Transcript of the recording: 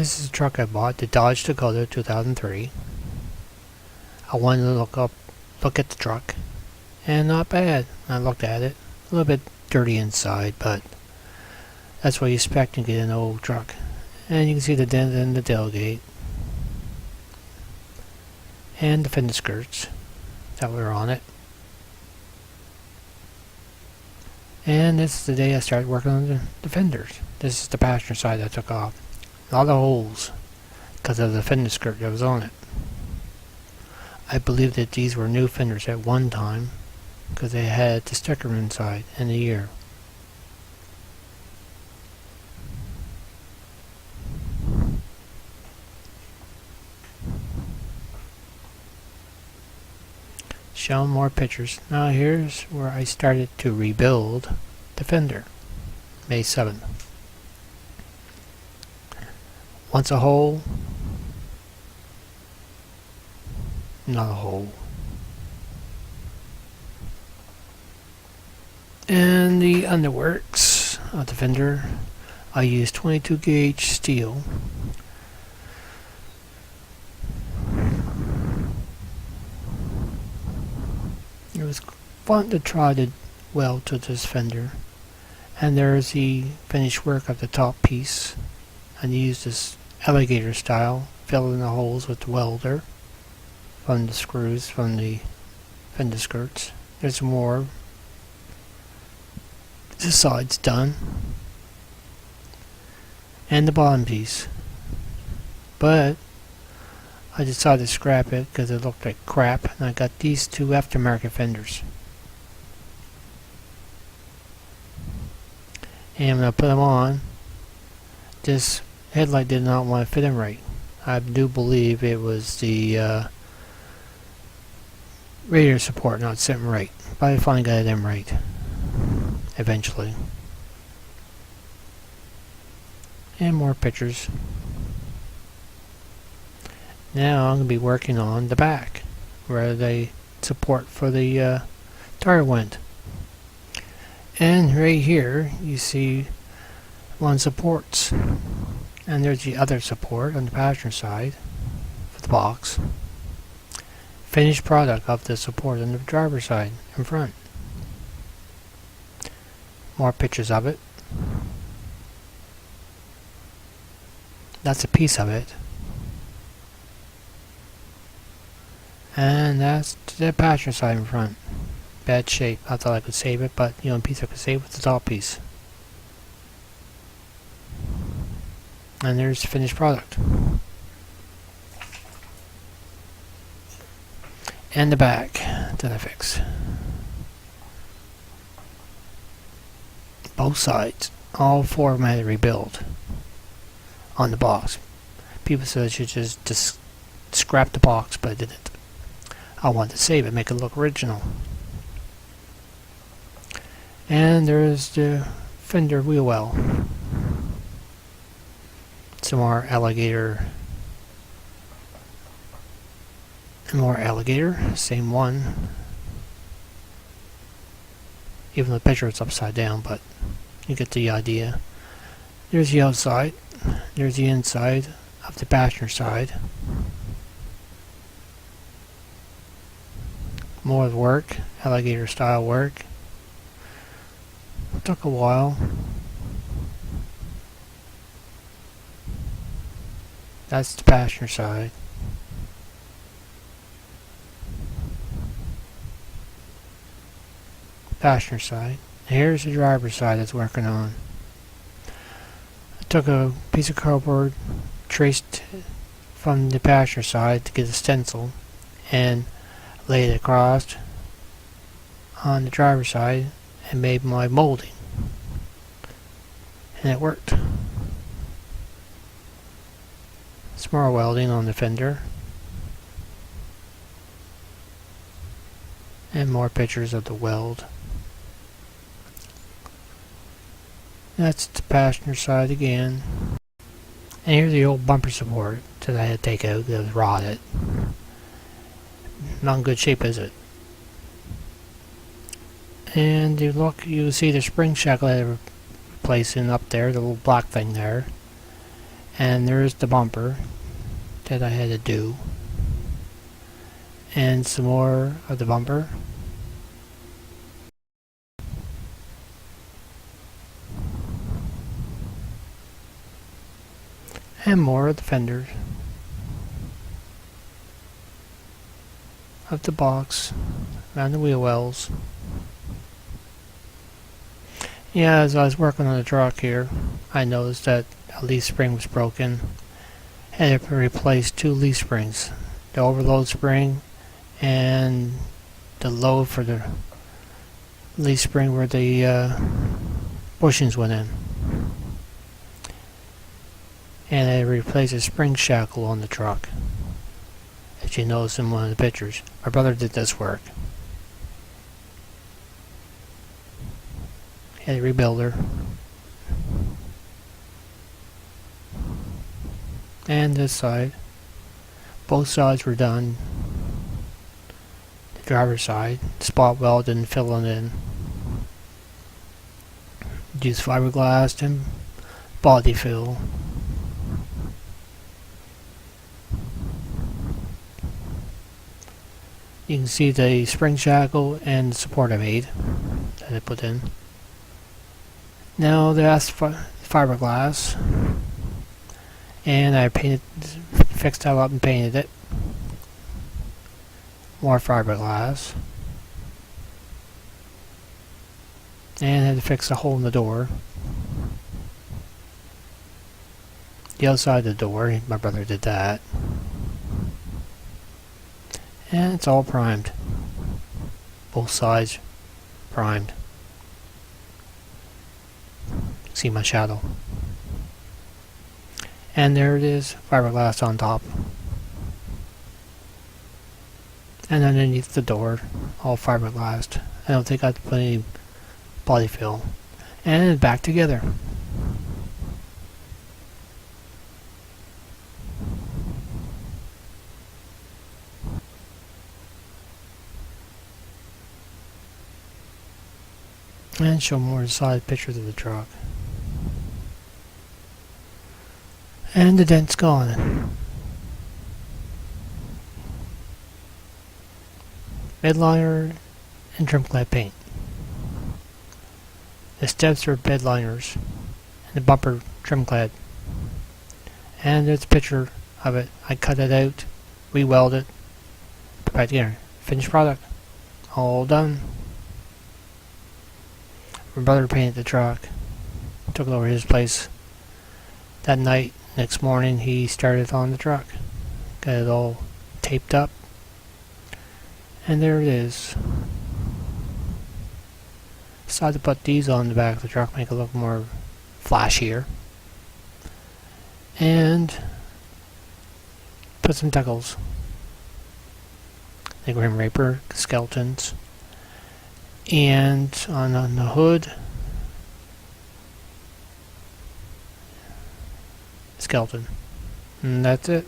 This is a truck I bought, the Dodge Dakota 2003. I wanted to look at the truck, and not bad. I looked at it, a little bit dirty inside, but that's what you expect to get in an old truck. And you can see the dent in the tailgate, and the fender skirts that were on it. And this is the day I started working on the fenders. This is the passenger side I took off. A lot of holes because of the fender skirt that was on it. I believe that these were new fenders at one time because they had the sticker inside and the year. Showing more pictures. Now here's where I started to rebuild the fender. May 7th. Once a hole, not a hole. And the underworks of the fender, I used 22 gauge steel. It was fun to try to weld to this fender. And there's the finished work of the top piece. And used this alligator style, filling the holes with the welder from the screws from the fender skirts. There's more. This side's done. And the bottom piece. But I decided to scrap it because it looked like crap, and I got these two aftermarket fenders. And when I put them on, this headlight did not want to fit in right. I do believe it was the radiator support not sitting right, but I finally got it in right eventually. And more pictures. Now I'm going to be working on the back where the support for the tire went. And right here you see one supports, and there's the other support on the passenger side for the box. Finished product of the support on the driver's side in front. More pictures of it. That's a piece of it. And that's the passenger side in front. Bad shape. I thought I could save it, but the only piece I could save was the top piece. And there's the finished product. And the back that I fixed. Both sides. All four of them I had to rebuild on the box. People said I should just scrap the box, but I didn't. I wanted to save it, make it look original. And there's the fender wheel well. Some more alligator. And more alligator, same one. Even though the picture is upside down, but you get the idea. There's the outside. There's the inside of the passenger side. More work, alligator style work. Took a while. That's the passenger side. Passenger side. Here's the driver's side that's working on. I took a piece of cardboard, traced from the passenger side to get a stencil, and laid it across on the driver's side and made my molding. And it worked. Some more welding on the fender. And more pictures of the weld. That's the passenger side again. And here's the old bumper support that I had to take out that was rotted. Not in good shape, is it? And you look, you see the spring shackle I had replacing up there, the little black thing there. And there's the bumper that I had to do. And some more of the bumper. And more of the fenders. Of the box. Around the wheel wells. Yeah, as I was working on the truck here, I noticed that a leaf spring was broken. I had to replace 2 leaf springs. The overload spring and the load for the leaf spring where the bushings went in. And I replaced a spring shackle on the truck, as you notice in one of the pictures. My brother did this work. Had to rebuild her. And this side. Both sides were done. The driver's side. Spot welded and filling in. Used fiberglass and body fill. You can see the spring shackle and the support I made that I put in. Now that's fiberglass, and I fixed that up and painted it. More fiberglass, and I had to fix a hole in the door. The other side of the door, my brother did that. And it's all primed. Both sides primed. See my shadow. And there it is, fiberglass on top. And underneath the door, all fiberglassed. I don't think I have to put any body fill. And back together. And show more side pictures of the truck. And the dent's gone. Bedliner and trim clad paint. The steps are bed liners and the bumper trim clad. And there's a picture of it. I cut it out, re-welded, put it back together. Finished product. All done. My brother painted the truck. Took it over to his place that night. Next morning he started on the truck. Got it all taped up. And there it is. Decided to put these on the back of the truck, make it look more flashier. And put some decals. The Grim Reaper skeletons. And on the hood, skeleton. And that's it.